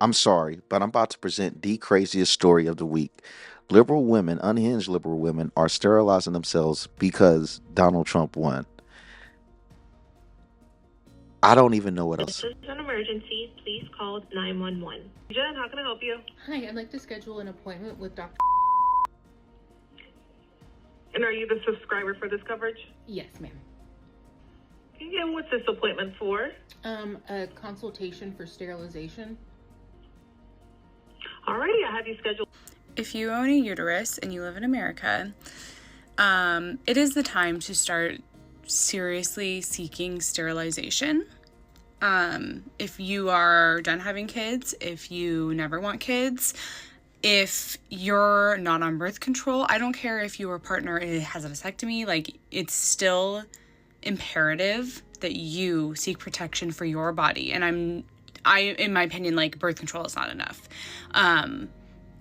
I'm sorry, but I'm about to present the craziest story of the week. Liberal women, unhinged liberal women, are sterilizing themselves because Donald Trump won. I don't even know what This else. is an emergency. Please call 911. Jen, how can I help you? Hi, I'd like to schedule an appointment with Dr. And are you the subscriber for this coverage? Yes, ma'am. Okay, and what's this appointment for? A consultation for sterilization. Alrighty, I have you scheduled. If you own a uterus and you live in America, it is the time to start seriously seeking sterilization. If you are done having kids, if you never want kids, if you're not on birth control, I don't care if your partner has a vasectomy, like, it's still imperative that you seek protection for your body. And in my opinion, like, birth control is not enough. And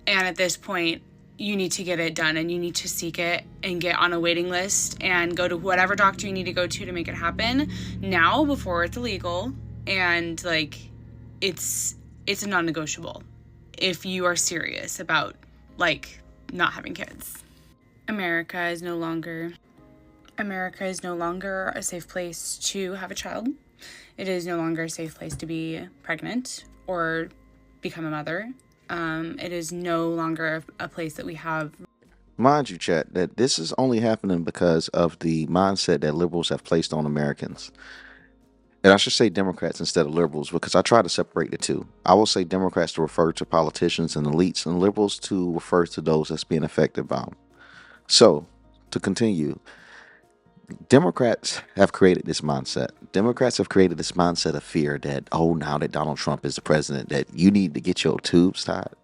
at this point, you need to get it done, and you need to seek it and get on a waiting list and go to whatever doctor you need to go to make it happen now before it's illegal. And, like, it's a non-negotiable if you are serious about, like, not having kids. America is no longer a safe place to have a child. It is no longer a safe place to be pregnant or become a mother. It is no longer a place that we have. Mind you, chat, that this is only happening because of the mindset that liberals have placed on Americans. And I should say Democrats instead of liberals because I try to separate the two. I will say Democrats to refer to politicians and elites, and liberals to refer to those that's being affected by them. So, to continue, Democrats have created this mindset. Democrats have created this mindset of fear that, oh, now that Donald Trump is the president, that you need to get your tubes tied.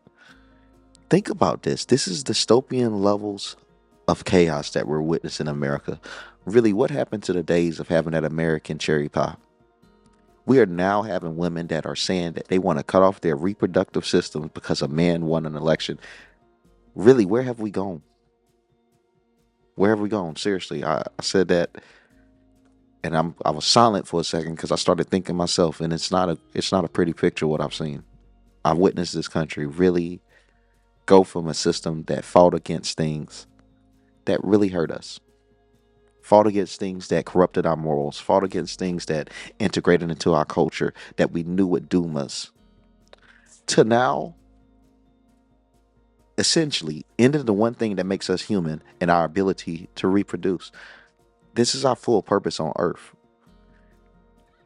Think about this. This is dystopian levels of chaos that we're witnessing in America. Really, what happened to the days of having that American cherry pie? We are now having women that are saying that they want to cut off their reproductive systems because a man won an election. Really, where have we gone? Where have we gone? Seriously, I said that, and I was silent for a second because I started thinking myself, and it's not a pretty picture what I've seen. I've witnessed this country really go from a system that fought against things that really hurt us, fought against things that corrupted our morals, fought against things that integrated into our culture that we knew would doom us, to now essentially ended the one thing that makes us human and our ability to reproduce. This is our full purpose on earth.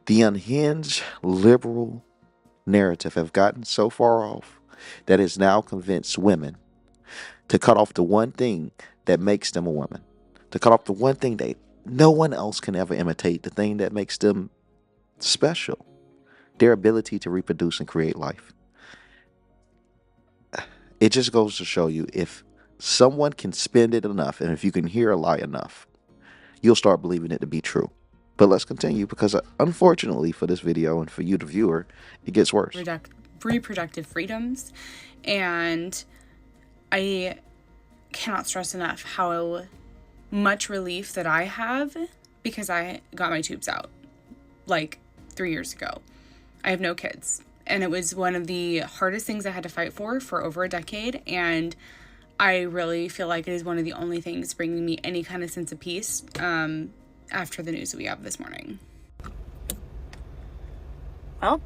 The unhinged liberal narrative have gotten so far off that it's now convinced women to cut off the one thing that makes them a woman, to cut off the one thing that no one else can ever imitate, the thing that makes them special, their ability to reproduce and create life. It just goes to show you, if someone can spend it enough and if you can hear a lie enough, you'll start believing it to be true. But let's continue because unfortunately for this video and for you, the viewer, it gets worse. Reproductive freedoms. And I cannot stress enough how much relief that I have because I got my tubes out like 3 years ago. I have no kids. And it was one of the hardest things I had to fight for over a decade. And I really feel like it is one of the only things bringing me any kind of sense of peace after the news that we have this morning. Well,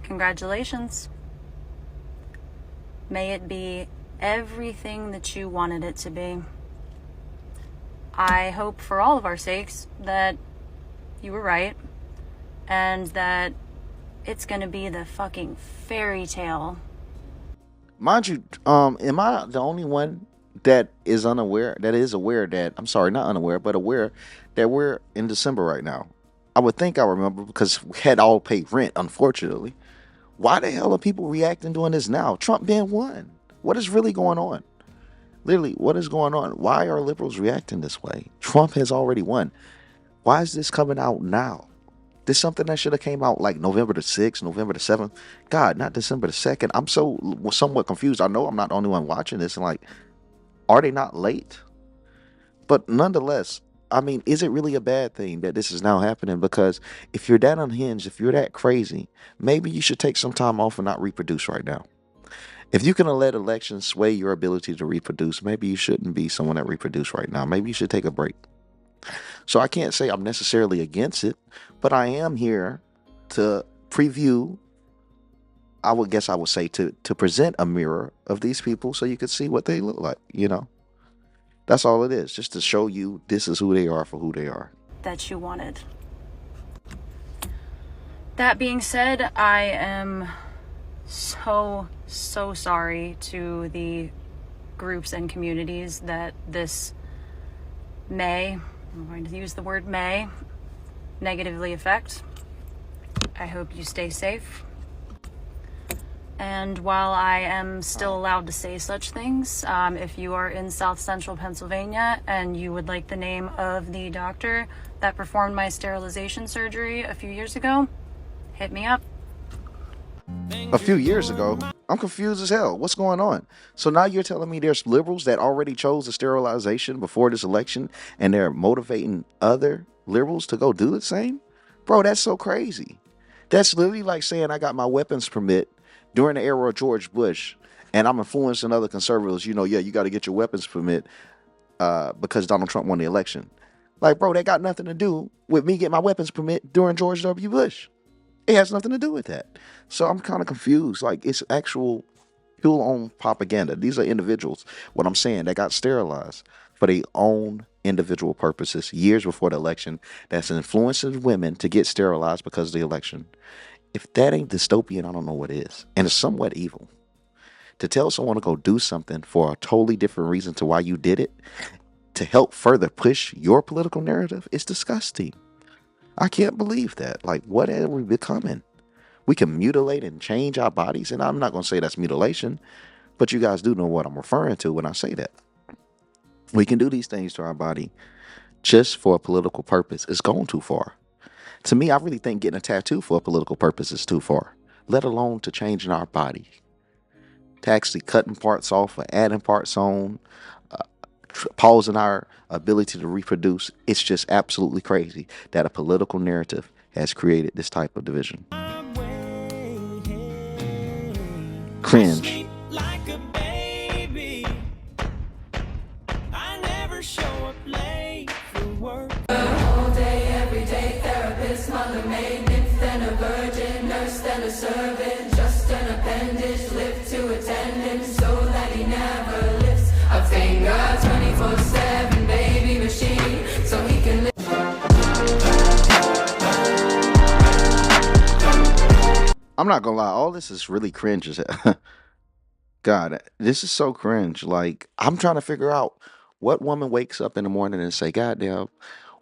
congratulations. May it be everything that you wanted it to be. I hope for all of our sakes that you were right and that it's gonna be the fucking fairy tale. Mind you, am I the only one that is unaware, that is aware that, I'm sorry, not unaware, but aware that we're in December right now? I would think I remember because we had all paid rent, unfortunately. Why the hell are people reacting doing this now? Trump being won. What is really going on? Literally, what is going on? Why are liberals reacting this way? Trump has already won. Why is this coming out now? This is something that should have came out like November the 6th, November the 7th. God, not December the 2nd. I'm somewhat confused. I know I'm not the only one watching this. And like, are they not late? But nonetheless, I mean, is it really a bad thing that this is now happening? Because if you're that unhinged, if you're that crazy, maybe you should take some time off and not reproduce right now. If you can let elections sway your ability to reproduce, maybe you shouldn't be someone that reproduce right now. Maybe you should take a break. So I can't say I'm necessarily against it, but I am here to preview. I would guess I would say to present a mirror of these people so you could see what they look like. That's all it is, just to show you this is who they are for who they are. That you wanted. That being said, I am so sorry to the groups and communities that this I'm going to use the word may, negatively affect. I hope you stay safe. And while I am still allowed to say such things, if you are in South Central Pennsylvania and you would like the name of the doctor that performed my sterilization surgery a few years ago, hit me up. A few years ago, I'm confused as hell. What's going on? So now you're telling me there's liberals that already chose the sterilization before this election and they're motivating other liberals to go do the same? Bro, that's so crazy. That's literally like saying I got my weapons permit during the era of George Bush, and I'm influencing other conservatives, you got to get your weapons permit because Donald Trump won the election. Like, bro, that got nothing to do with me getting my weapons permit during George W. Bush. It has nothing to do with that. So I'm kind of confused. Like, it's actual full-on propaganda. These are individuals, what I'm saying, that got sterilized for their own individual purposes years before the election. That's influencing women to get sterilized because of the election. If that ain't dystopian, I don't know what is. And it's somewhat evil. To tell someone to go do something for a totally different reason to why you did it, to help further push your political narrative, is disgusting. I can't believe that. Like, what are we becoming? We can mutilate and change our bodies, and I'm not going to say that's mutilation, but you guys do know what I'm referring to when I say that. We can do these things to our body just for a political purpose. It's gone too far. To me, I really think getting a tattoo for a political purpose is too far, let alone to changing our body. To actually cutting parts off or adding parts on, pausing our ability to reproduce. It's just absolutely crazy that a political narrative has created this type of division. Cringe. Like a baby. I never show up late for work. All day, every day, therapist, mother, maid, nymph, then a virgin, nurse, then a servant, just an appendage, lift to attendant, so that he never lifts a finger, 24/7, baby machine, so he can live. I'm not gonna lie, all this is really cringe as hell. God, this is so cringe. Like, I'm trying to figure out what woman wakes up in the morning and say, God damn,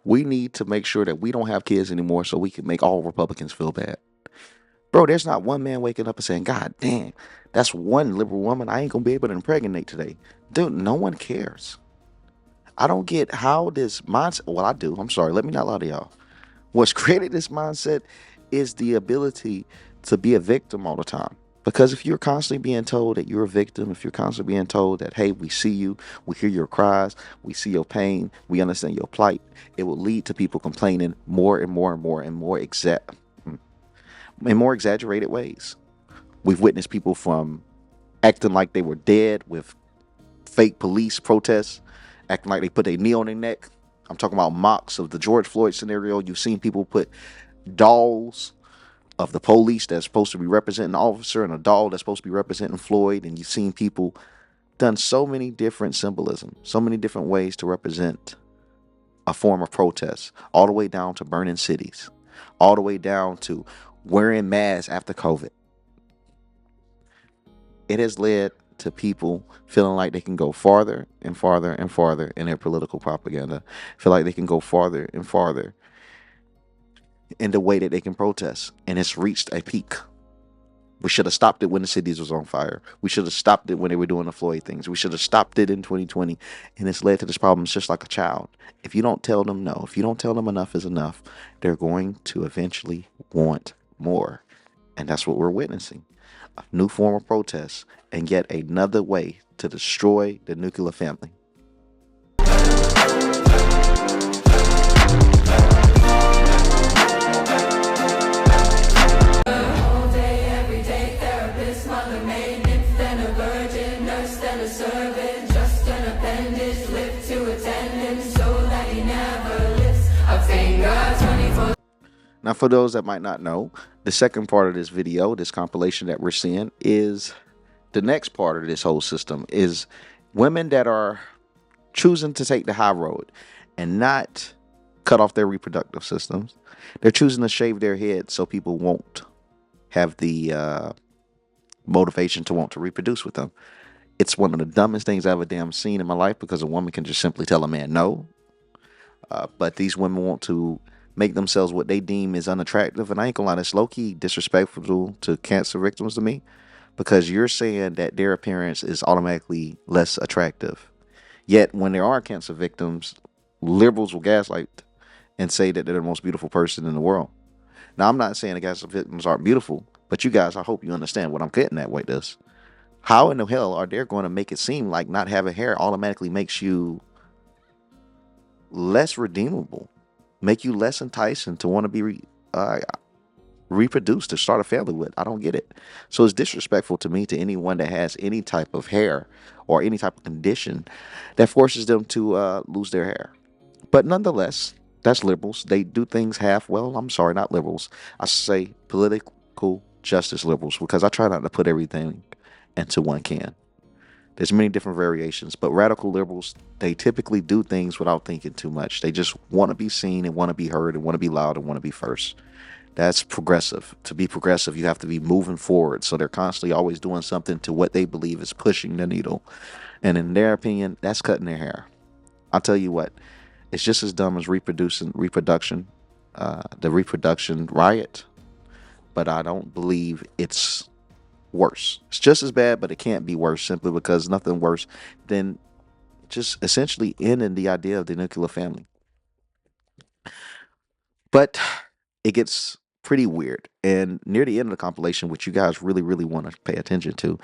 we need to make sure that we don't have kids anymore so we can make all Republicans feel bad. Bro, there's not one man waking up and saying, God damn, that's one liberal woman I ain't gonna be able to impregnate today. Dude, no one cares. I don't get how this mindset, well, I do. I'm sorry, let me not lie to y'all. What's created this mindset is the ability to be a victim all the time. Because if you're constantly being told that you're a victim, if you're constantly being told that, hey, we see you, we hear your cries, we see your pain, we understand your plight, it will lead to people complaining more and more and more and more in more exaggerated ways. We've witnessed people from acting like they were dead with fake police protests, acting like they put a knee on their neck. I'm talking about mocks of the George Floyd scenario. You've seen people put dolls of the police that's supposed to be representing the officer and a doll that's supposed to be representing Floyd. And you've seen people done so many different symbolism, so many different ways to represent a form of protest, all the way down to burning cities, all the way down to wearing masks after COVID. It has led to people feeling like they can go farther and farther and farther in their political propaganda, feel like they can go farther and farther in the way that they can protest. And it's reached a peak. We should have stopped it when the cities was on fire. We should have stopped it when they were doing the Floyd things. We should have stopped it in 2020. And it's led to this problem. It's just like a child. If you don't tell them no, if you don't tell them enough is enough, they're going to eventually want more. And that's what we're witnessing. A new form of protest and yet another way to destroy the nuclear family. Now, for those that might not know, the second part of this video, this compilation that we're seeing, is the next part of this whole system is women that are choosing to take the high road and not cut off their reproductive systems. They're choosing to shave their head so people won't have the motivation to want to reproduce with them. It's one of the dumbest things I've ever damn seen in my life, because a woman can just simply tell a man no. But these women want to make themselves what they deem is unattractive. And I ain't gonna lie, that's low-key disrespectful to cancer victims to me, because you're saying that their appearance is automatically less attractive. Yet when there are cancer victims, liberals will gaslight and say that they're the most beautiful person in the world. Now, I'm not saying the cancer victims aren't beautiful, but you guys, I hope you understand what I'm getting at with this. How in the hell are they going to make it seem like not having hair automatically makes you less redeemable, make you less enticing to want to be reproduced, to start a family with? I don't get it. So it's disrespectful to me, to anyone that has any type of hair or any type of condition that forces them to lose their hair. But nonetheless, that's liberals. They do things half well. I'm sorry, not liberals. I say political justice liberals, because I try not to put everything into one can. There's many different variations, but radical liberals, they typically do things without thinking too much. They just want to be seen and want to be heard and want to be loud and want to be first. That's progressive. To be progressive, you have to be moving forward. So they're constantly always doing something to what they believe is pushing the needle. And in their opinion, that's cutting their hair. I'll tell you what, it's just as dumb as reproduction, the reproduction riot, but I don't believe it's worse. It's just as bad, but it can't be worse, simply because nothing worse than just essentially ending the idea of the nuclear family. But it gets pretty weird. And near the end of the compilation, which you guys really, really want to pay attention to,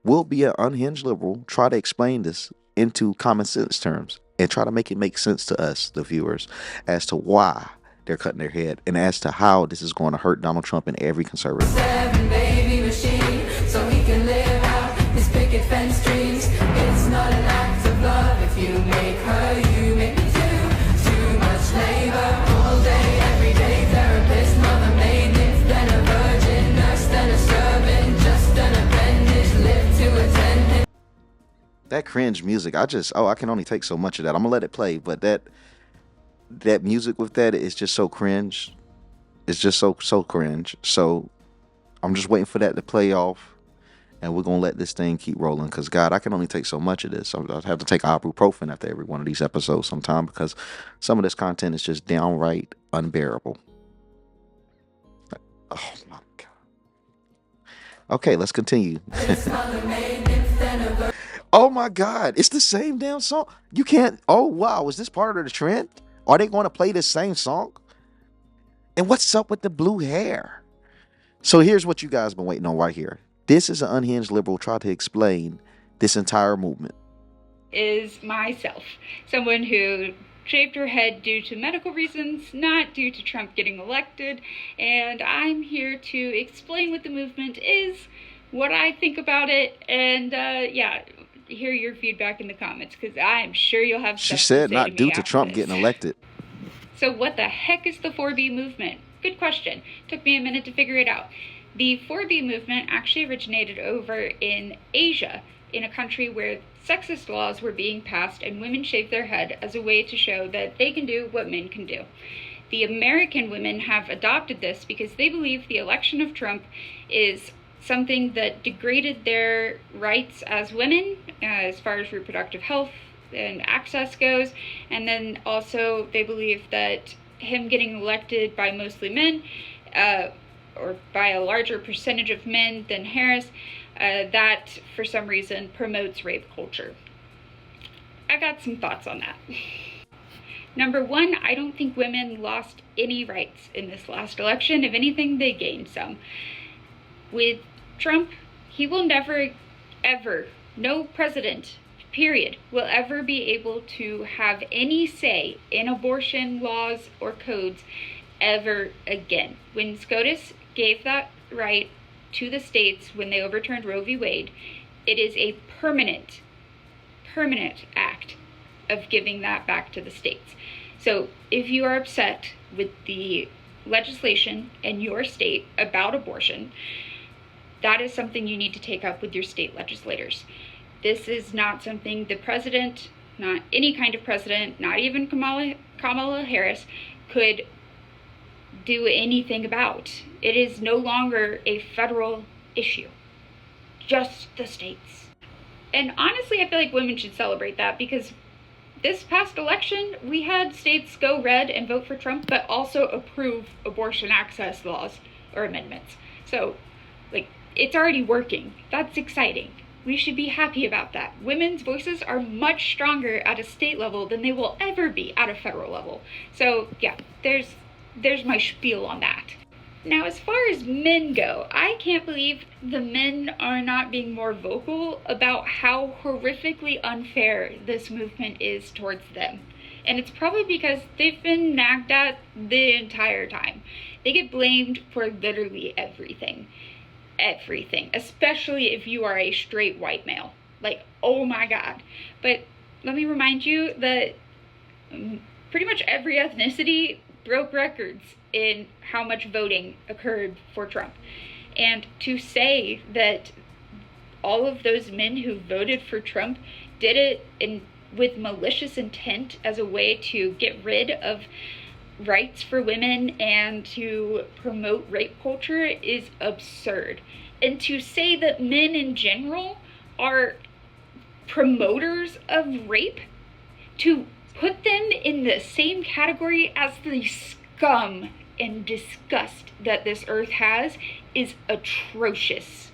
will be an unhinged liberal try to explain this into common sense terms and try to make it make sense to us, the viewers, as to why they're cutting their head and as to how this is going to hurt Donald Trump and every conservative. Seven baby machine, so he can live out his picket fence dreams. It's not an act of love if you make her, you make me too much labor all day, every day. Therapist, mother, maid, nymph, then a virgin, nurse, then a servant, just an appendage, live to attend it. That cringe music, I can only take so much of that. I'm gonna let it play, but that music with that is just so cringe. It's just so cringe. So I'm just waiting for that to play off, and we're gonna let this thing keep rolling. Cause God, I can only take so much of this. I'll have to take ibuprofen after every one of these episodes sometime, because some of this content is just downright unbearable. Oh my God. Okay, let's continue. Oh my God, it's the same damn song. You can't. Oh wow, is this part of the trend? Are they going to play this same song? And what's up with the blue hair? So here's what you guys been waiting on right here. This is an unhinged liberal try to explain this entire movement. Is myself, someone who shaved her head due to medical reasons, not due to Trump getting elected, and I'm here to explain what the movement is, what I think about it, and hear your feedback in the comments, because I'm sure you'll have stuff She said to say not to me due to after Trump this. getting elected. So what the heck is the 4B movement? Good question. Took me a minute to figure it out. The 4B movement actually originated over in Asia, in a country where sexist laws were being passed and women shaved their head as a way to show that they can do what men can do. The American women have adopted this because they believe the election of Trump is something that degraded their rights as women, as far as reproductive health and access goes. And then also they believe that him getting elected by mostly men, or by a larger percentage of men than Harris, that for some reason promotes rape culture. I got some thoughts on that. Number one, I don't think women lost any rights in this last election. If anything, they gained some. With Trump, he will never, ever, no president, period, will ever be able to have any say in abortion laws or codes ever again. When SCOTUS gave that right to the states when they overturned Roe v. Wade, it is a permanent act of giving that back to the states. So if you are upset with the legislation in your state about abortion, that is something you need to take up with your state legislators. This is not something the president, not any kind of president, not even Kamala Harris, could do anything about. It is no longer a federal issue, just the states. And honestly, I feel like women should celebrate that, because this past election, we had states go red and vote for Trump, but also approve abortion access laws or amendments. So, like, it's already working. That's exciting. We should be happy about that. Women's voices are much stronger at a state level than they will ever be at a federal level. So, yeah, there's my spiel on that. Now, as far as men go, I can't believe the men are not being more vocal about how horrifically unfair this movement is towards them. And it's probably because they've been nagged at the entire time. They get blamed for literally everything. Everything. Especially if you are a straight white male. Like, oh my god. But let me remind you that pretty much every ethnicity broke records in how much voting occurred for Trump. And to say that all of those men who voted for Trump did it with malicious intent as a way to get rid of rights for women and to promote rape culture is absurd. And to say that men in general are promoters of rape, to put them in the same category as the scum and disgust that this earth has, is atrocious.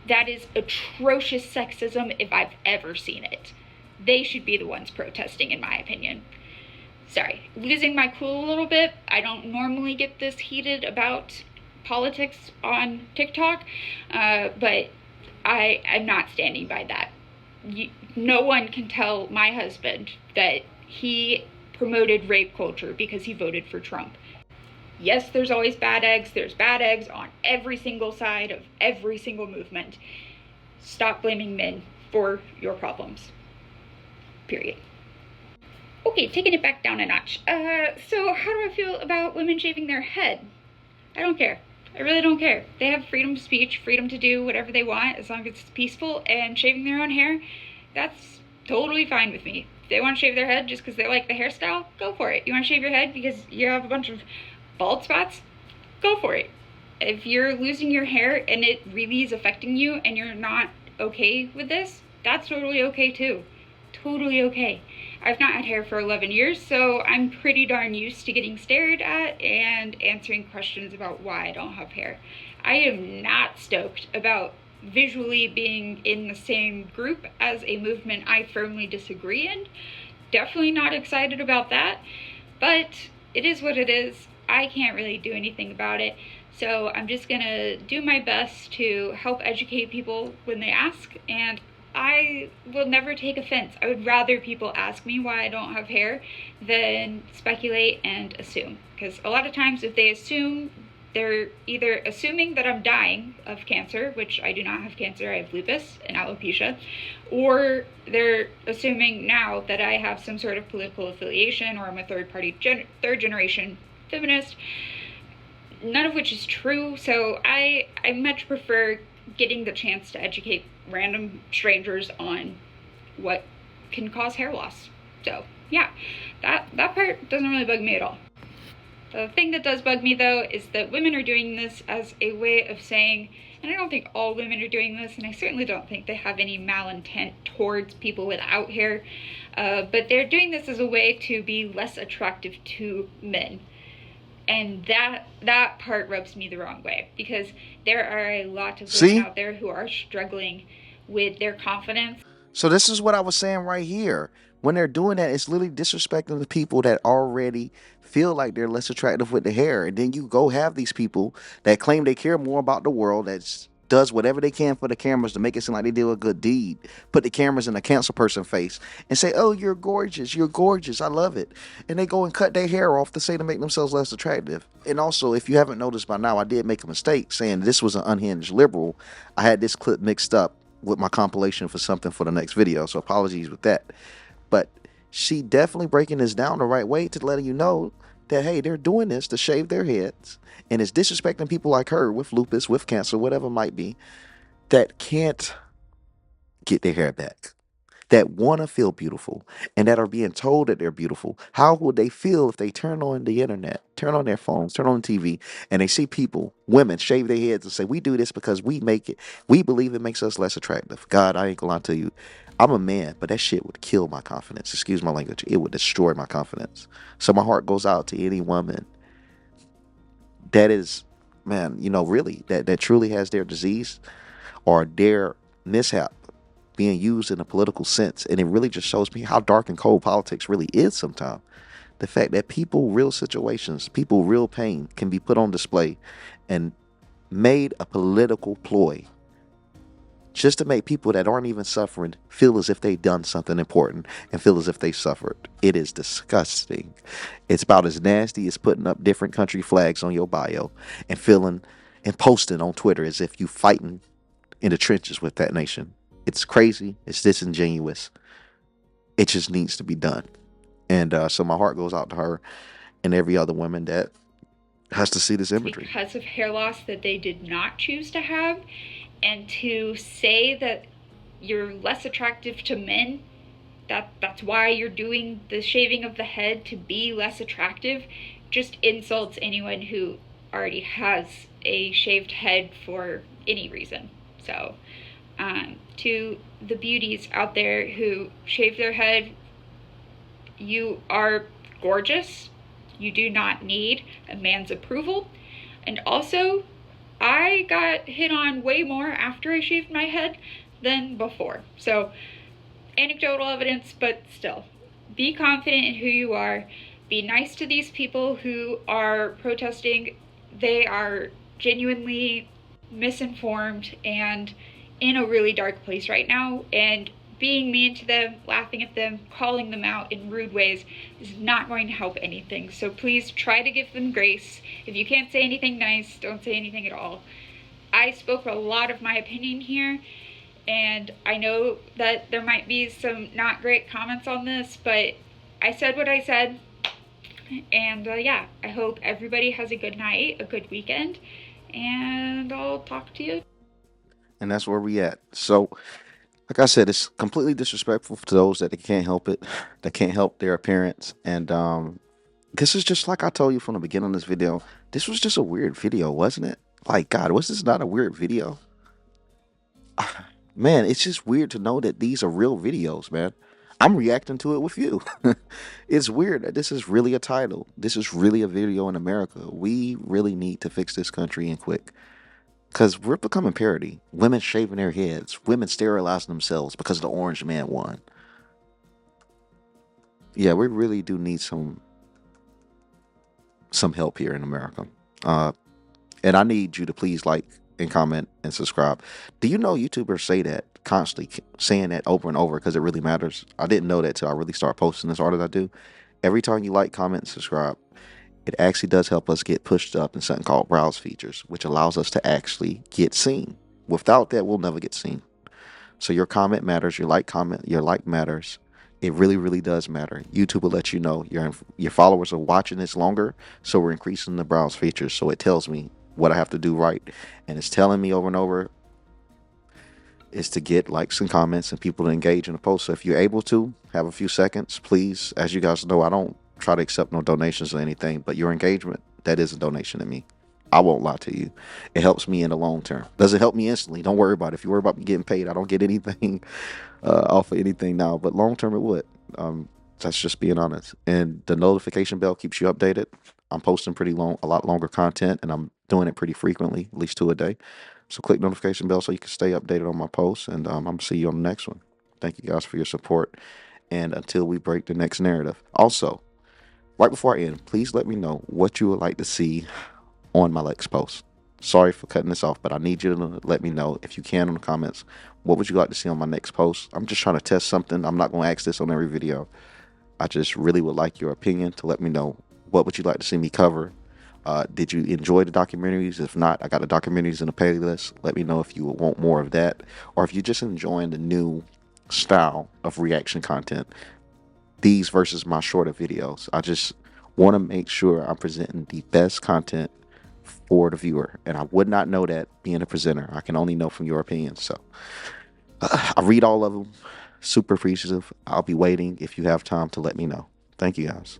That is atrocious sexism if I've ever seen it. They should be the ones protesting, in my opinion. Sorry, losing my cool a little bit. I don't normally get this heated about politics on TikTok, but I'm not standing by that. No one can tell my husband that he promoted rape culture because he voted for Trump. Yes, there's always bad eggs. There's bad eggs on every single side of every single movement. Stop blaming men for your problems. Period. Okay, taking it back down a notch. So how do I feel about women shaving their head? I don't care. I really don't care. They have freedom of speech, freedom to do whatever they want as long as it's peaceful, and shaving their own hair, that's totally fine with me. If they want to shave their head just because they like the hairstyle, go for it. You want to shave your head because you have a bunch of bald spots? Go for it. If you're losing your hair and it really is affecting you and you're not okay with this, that's totally okay too. Totally okay. I've not had hair for 11 years, so I'm pretty darn used to getting stared at and answering questions about why I don't have hair. I am not stoked about visually being in the same group as a movement I firmly disagree in. Definitely not excited about that, but it is what it is. I can't really do anything about it, so I'm just gonna do my best to help educate people when they ask, and I will never take offense. I would rather people ask me why I don't have hair than speculate and assume. Because a lot of times if they assume, they're either assuming that I'm dying of cancer, which I do not have cancer, I have lupus and alopecia, or they're assuming now that I have some sort of political affiliation or I'm a third generation feminist, none of which is true. So I much prefer getting the chance to educate random strangers on what can cause hair loss. So yeah, that part doesn't really bug me at all. The thing that does bug me though is that women are doing this as a way of saying, and I don't think all women are doing this, and I certainly don't think they have any malintent towards people without hair, but they're doing this as a way to be less attractive to men. And that part rubs me the wrong way, because there are a lot of women out there who are struggling with their confidence. So this is what I was saying right here. When they're doing that, it's literally disrespecting the people that already feel like they're less attractive with the hair. And then you go have these people that claim they care more about the world, that does whatever they can for the cameras to make it seem like they did a good deed, put the cameras in a cancer person's face and say, oh, you're gorgeous, I love it. And they go and cut their hair off to make themselves less attractive. And also, if you haven't noticed by now, I did make a mistake saying this was an unhinged liberal. I had this clip mixed up with my compilation for something for the next video, so apologies with that. But she definitely breaking this down the right way to letting you know that, hey, they're doing this to shave their heads, and it's disrespecting people like her with lupus, with cancer, whatever it might be, that can't get their hair back, that want to feel beautiful, and that are being told that they're beautiful. How would they feel if they turn on the internet, turn on their phones, turn on TV, and they see people, women, shave their heads and say, we do this because we make it, we believe it makes us less attractive. God, I ain't gonna lie to you. I'm a man, but that shit would kill my confidence. Excuse my language. It would destroy my confidence. So my heart goes out to any woman that is, man, really, that truly has their disease or their mishap being used in a political sense. And it really just shows me how dark and cold politics really is sometimes. The fact that people, real situations, people, real pain can be put on display and made a political ploy just to make people that aren't even suffering feel as if they've done something important and feel as if they suffered. It is disgusting. It's about as nasty as putting up different country flags on your bio and feeling and posting on Twitter as if you fighting in the trenches with that nation. It's crazy. It's disingenuous. It just needs to be done. And so my heart goes out to her and every other woman that has to see this imagery. Because of hair loss that they did not choose to have, and to say that you're less attractive to men, that's why you're doing the shaving of the head, to be less attractive, just insults anyone who already has a shaved head for any reason. So to the beauties out there who shave their head, you are gorgeous. You do not need a man's approval. And also, I got hit on way more after I shaved my head than before. So, anecdotal evidence, but still, be confident in who you are. Be nice to these people who are protesting. They are genuinely misinformed and in a really dark place right now, and being mean to them, laughing at them, calling them out in rude ways is not going to help anything. So please try to give them grace. If you can't say anything nice, don't say anything at all. I spoke a lot of my opinion here, and I know that there might be some not great comments on this, but I said what I said. And yeah, I hope everybody has a good night, a good weekend, and I'll talk to you. And that's where we at. So, like I said, it's completely disrespectful to those that they can't help it, that can't help their appearance. And this is just like I told you from the beginning of this video. This was just a weird video, wasn't it? Like, God, was this not a weird video? Man, it's just weird to know that these are real videos, man. I'm reacting to it with you. It's weird that this is really a title. This is really a video in America. We really need to fix this country and quick. Because we're becoming parody. Women shaving their heads. Women sterilizing themselves because the orange man won. Yeah, we really do need some help here in America. And I need you to please like and comment and subscribe. Do you know YouTubers say that constantly, saying that over and over because it really matters? I didn't know that till I really start posting as hard as I do. Every time you like, comment, and subscribe, it actually does help us get pushed up in something called browse features, which allows us to actually get seen. Without that, we'll never get seen. So your comment matters. Your like matters. It really, really does matter. YouTube will let you know your followers are watching this longer, so we're increasing the browse features. So it tells me what I have to do right, and it's telling me over and over is to get likes and comments and people to engage in the post. So if you're able to have a few seconds, please. As you guys know, I don't try to accept no donations or anything, but your engagement, that is a donation to me. I won't lie to you. It helps me in the long term. Does it help me instantly? Don't worry about it. If you worry about me getting paid, I don't get anything off of anything now, but long term it would. That's just being honest. And the notification bell keeps you updated. I'm posting a lot longer content, and I'm doing it pretty frequently, at least 2 a day. So click notification bell so you can stay updated on my posts, and I'm gonna see you on the next one. Thank you guys for your support, and until we break the next narrative. Also, right before I end, please let me know what you would like to see on my next post. Sorry for cutting this off, but I need you to let me know, if you can, in the comments, what would you like to see on my next post. I'm just trying to test something. I'm not going to ask this on every video. I just really would like your opinion to let me know, what would you like to see me cover. Did you enjoy the documentaries? If not, I got the documentaries in the playlist. Let me know if you want more of that, or if you're just enjoying the new style of reaction content, these versus my shorter videos. I just want to make sure I'm presenting the best content for the viewer. And I would not know that being a presenter. I can only know from your opinions. So I read all of them. Super appreciative. I'll be waiting if you have time to let me know. Thank you, guys.